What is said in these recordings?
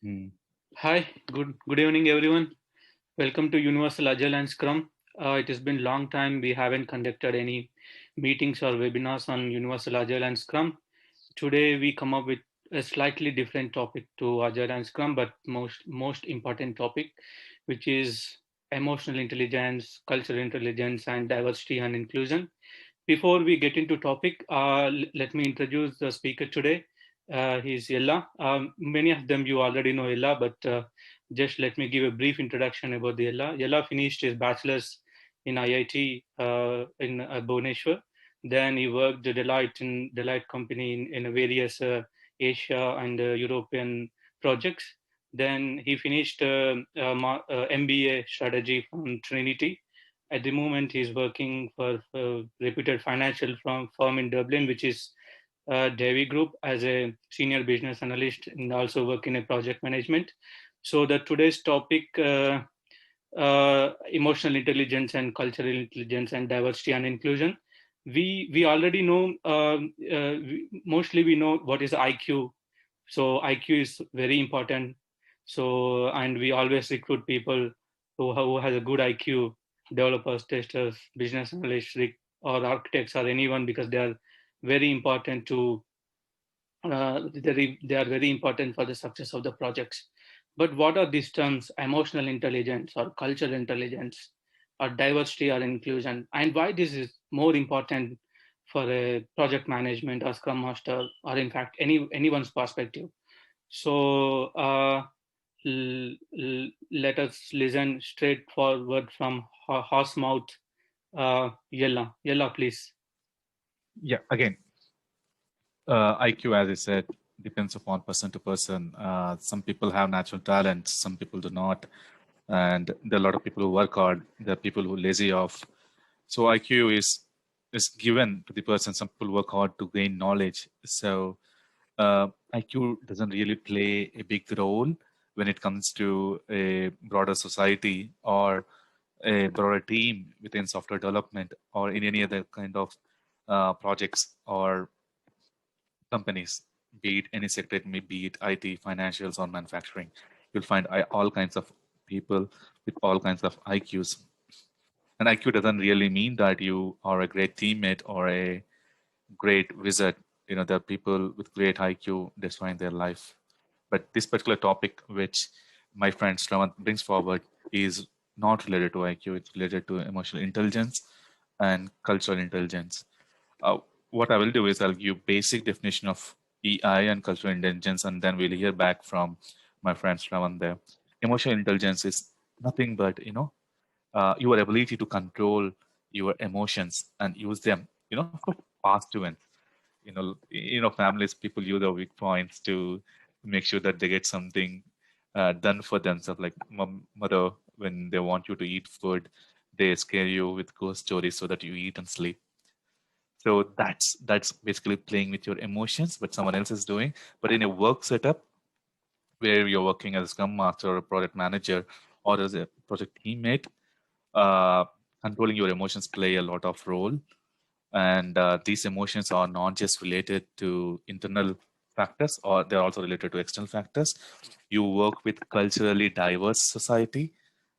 Hmm. Hi, good evening, everyone. Welcome to Universal Agile and Scrum. It has been a long time we haven't conducted any meetings or webinars on Universal Agile and Scrum. Today we come up with a slightly different topic to Agile and Scrum, but most important topic, which is emotional intelligence, cultural intelligence, and diversity and inclusion. Before we get into topic, let me introduce the speaker today. He's Ella. Many of them you already know Ella, but just let me give a brief introduction about the Ella. Ella finished his bachelor's in IIT in Bhubaneswar. Then he worked at Deloitte company in various Asia and European projects. Then he finished MBA strategy from Trinity. At the moment, he's working for a reputed financial firm in Dublin, which is Davy Group, as a senior business analyst and also work in a project management. So the today's topic, emotional intelligence and cultural intelligence and diversity and inclusion. We already know, mostly we know what is IQ. So IQ is very important. So, and we always recruit people who has a good IQ, developers, testers, business analysts, or architects, or anyone, because they are very important to they are very important for the success of the projects. But what are these terms, emotional intelligence or cultural intelligence or diversity or inclusion, and why this is more important for a project management or scrum master, or in fact anyone's perspective? So let us listen straightforward from horse mouth. Yella, please. Yeah, again, IQ, as I said, depends upon person to person. Some people have natural talent, some people do not. And there are a lot of people who work hard, there are people who lazy off. So IQ is given to the person. Some people work hard to gain knowledge. So IQ doesn't really play a big role when it comes to a broader society or a broader team within software development or in any other kind of projects or companies, be it any sector, it may be it IT, financials, or manufacturing. You'll find all kinds of people with all kinds of IQs. And IQ doesn't really mean that you are a great teammate or a great wizard. There are people with great IQ destroying their life. But this particular topic, which my friend Shravan brings forward, is not related to IQ. It's related to emotional intelligence and cultural intelligence. Uh, what I will do is I'll give basic definition of EI and cultural intelligence, and then we'll hear back from my friend Shravan there. Emotional intelligence is nothing but your ability to control your emotions and use them, for positive ends. Families, people use their weak points to make sure that they get something done for themselves. Like mother, when they want you to eat food, they scare you with ghost stories so that you eat and sleep. So that's basically playing with your emotions, but someone else is doing. But in a work setup where you're working as a scrum master or a project manager or as a project teammate, uh, controlling your emotions play a lot of role. And these emotions are not just related to internal factors, or they're also related to external factors. You work with culturally diverse society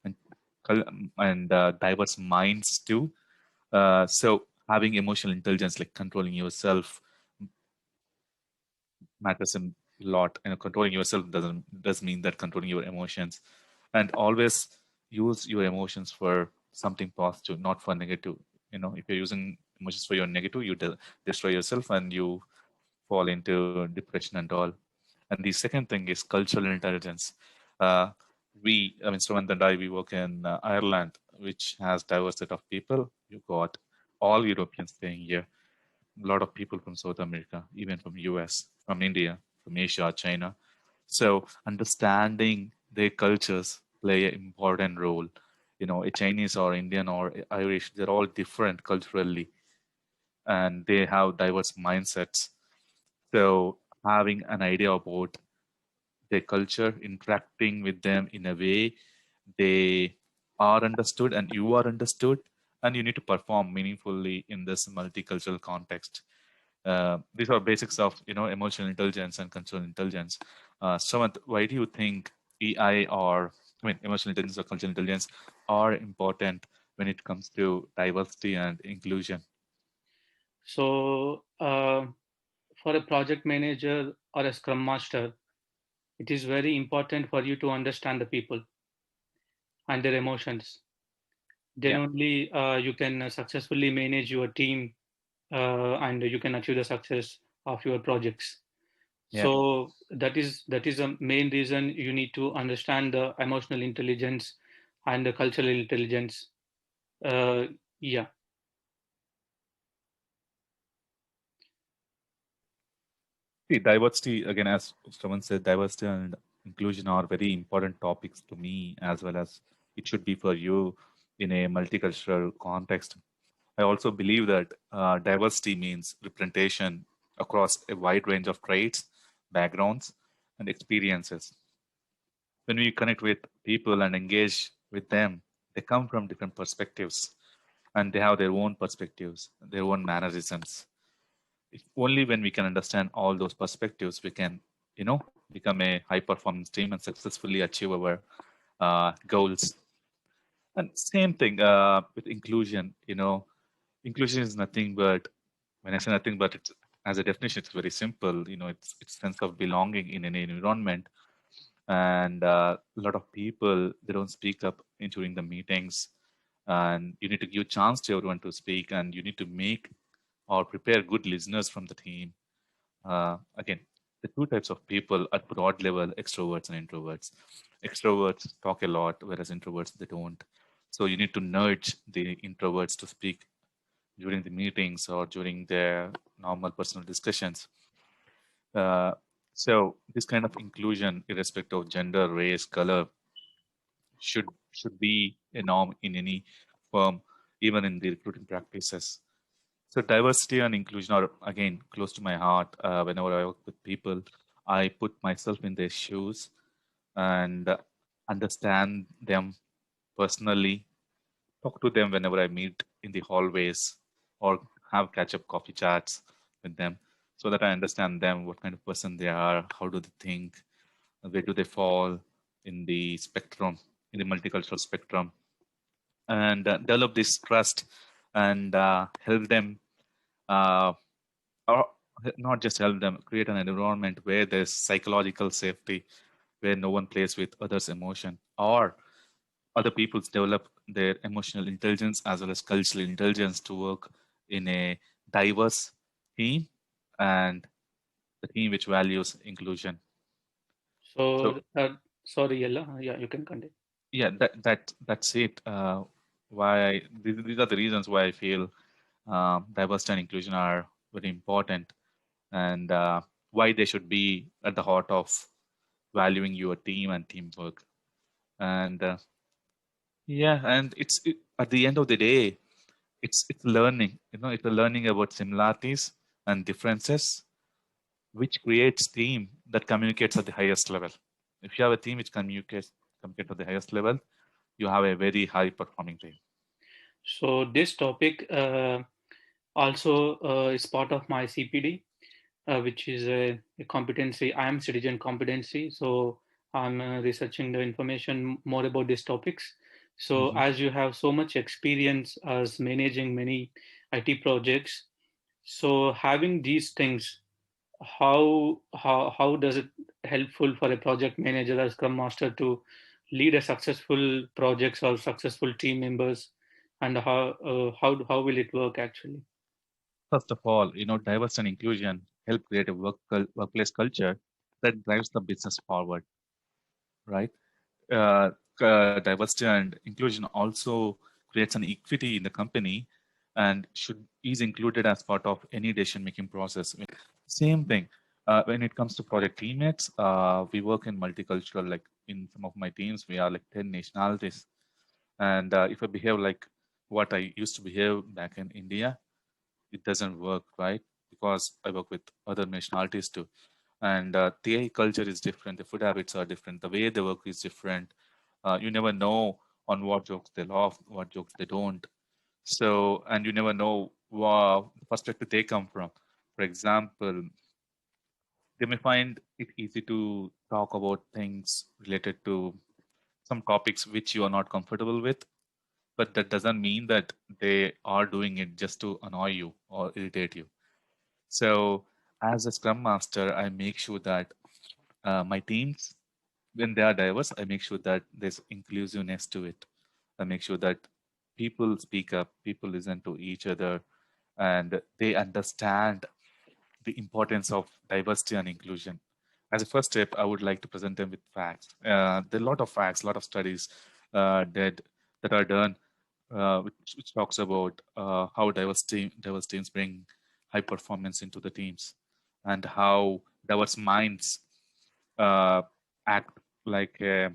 and diverse minds too. So having emotional intelligence, like controlling yourself, matters a lot. Controlling yourself does mean that controlling your emotions, and always use your emotions for something positive, not for negative. If you're using emotions for your negative, you destroy yourself and you fall into depression and all. And the second thing is cultural intelligence. Uh, Sravant and I, we work in Ireland, which has diverse set of people. You got all Europeans staying here, a lot of people from South America, even from US, from India, from Asia, China. So understanding their cultures play an important role. A Chinese or Indian or Irish, they're all different culturally and they have diverse mindsets. So having an idea about their culture, interacting with them in a way they are understood and you are understood, and you need to perform meaningfully in this multicultural context. These are basics of emotional intelligence and cultural intelligence. Samanth, why do you think EI or emotional intelligence or cultural intelligence are important when it comes to diversity and inclusion? So, for a project manager or a scrum master, it is very important for you to understand the people and their emotions. Then Yeah, only you can successfully manage your team and you can achieve the success of your projects. yeah. So that is a main reason you need to understand the emotional intelligence and the cultural intelligence. Uh, yeah. See, diversity, again, as someone said, diversity and inclusion are very important topics to me as well as it should be for you in a multicultural context. I also believe that diversity means representation across a wide range of traits, backgrounds, and experiences. When we connect with people and engage with them, they come from different perspectives and they have their own perspectives, their own mannerisms. If only when we can understand all those perspectives, we can, become a high performance team and successfully achieve our goals. And same thing with inclusion. Inclusion is nothing but when I say nothing but it's as a definition, it's very simple. It's sense of belonging in any environment. And a lot of people they don't speak up during the meetings, and you need to give chance to everyone to speak, and you need to make or prepare good listeners from the team. Again, the two types of people at broad level, extroverts and introverts. Extroverts talk a lot, whereas introverts they don't. So you need to nudge the introverts to speak during the meetings or during their normal personal discussions. Uh, so this kind of inclusion, irrespective of gender, race, color, should be a norm in any firm, even in the recruiting practices. So diversity and inclusion are again close to my heart. Whenever I work with people, I put myself in their shoes and understand them personally. Talk to them whenever I meet in the hallways or have catch-up coffee chats with them, so that I understand them, what kind of person they are, how do they think, where do they fall in the spectrum, in the multicultural spectrum, and develop this trust and help them uh, or not just help them create an environment where there's psychological safety, where no one plays with others emotion, or other peoples develop their emotional intelligence as well as cultural intelligence to work in a diverse team and the team which values inclusion. So So sorry, Ella. Yeah, you can continue. yeah, that's it. These are the reasons why I feel diversity and inclusion are very important, and why they should be at the heart of valuing your team and teamwork. And yeah, and at the end of the day, it's learning. It's a learning about similarities and differences, which creates team that communicates at the highest level. If you have a team which communicate at the highest level, you have a very high performing team. So this topic also is part of my CPD, which is a competency. I am citizen competency. So I'm researching the information more about these topics. So Hmm. as you have so much experience as managing many IT projects, so having these things, how does it helpful for a project manager or scrum master to lead a successful projects or successful team members, and how will it work actually? First of all, diversity and inclusion help create a workplace culture that drives the business forward, right? uh, Diversity and inclusion also creates an equity in the company and should is included as part of any decision making process. Same thing when it comes to project teammates. We work in multicultural, like in some of my teams we are like 10 nationalities, and if I behave like what I used to behave back in India, it doesn't work, right? Because I work with other nationalities too, and their culture is different, the food habits are different, the way they work is different. You never know on what jokes they laugh, what jokes they don't. So, and you never know the perspective they come from. For example, they may find it easy to talk about things related to some topics which you are not comfortable with, but that doesn't mean that they are doing it just to annoy you or irritate you. So, as a Scrum Master, I make sure that my teams, when they are diverse, I make sure that there's inclusiveness to it. I make sure that people speak up, people listen to each other, and they understand the importance of diversity and inclusion. As a first step, I would like to present them with facts. There are a lot of facts, a lot of studies that are done, which talks about how diverse teams bring high performance into the teams, and how diverse minds uh, act like a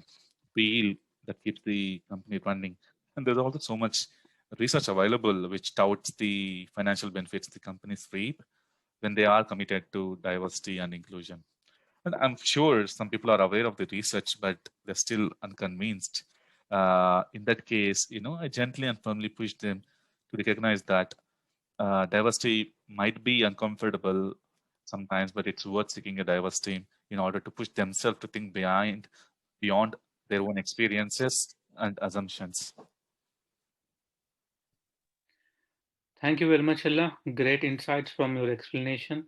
wheel that keeps the company running. And there's also so much research available which touts the financial benefits the companies reap when they are committed to diversity and inclusion. And I'm sure some people are aware of the research, but they're still unconvinced. In that case, I gently and firmly push them to recognize that diversity might be uncomfortable sometimes, but it's worth seeking a diverse team in order to push themselves to think beyond their own experiences and assumptions. Thank you very much, Ella. Great insights from your explanation.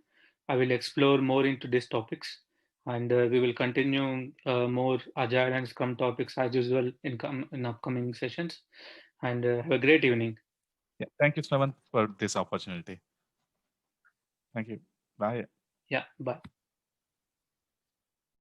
I will explore more into these topics, and we will continue more agile and scrum topics as usual in upcoming sessions. And have a great evening. Yeah, thank you, Shravan, for this opportunity. Thank you. Bye. Yeah, bye.